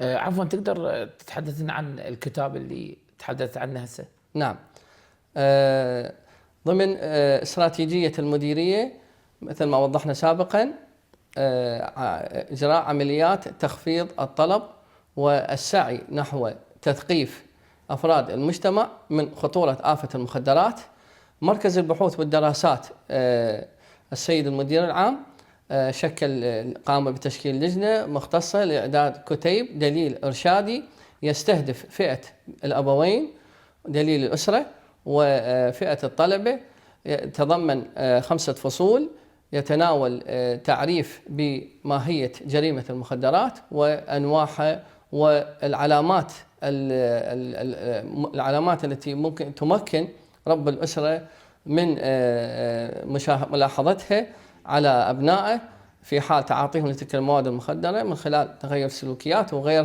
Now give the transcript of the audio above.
عفوا، تقدر تتحدث لنا عن الكتاب اللي تحدثت عنه هسه؟ نعم. ضمن استراتيجية المديرية مثل ما وضحنا سابقا، إجراء عمليات تخفيض الطلب والسعي نحو تثقيف أفراد المجتمع من خطورة آفة المخدرات. مركز البحوث والدراسات السيد المدير العام قام بتشكيل لجنة مختصة لإعداد كتيب دليل إرشادي يستهدف فئة الأبوين، دليل الأسرة، وفئة الطلبة. يتضمن 5 فصول يتناول تعريف بماهية جريمة المخدرات وأنواعها والعلامات التي ممكن تمكن رب الأسرة من ملاحظتها على أبنائه في حال تعاطيهم لتلك المواد المخدرة من خلال تغير سلوكيات وغيرها.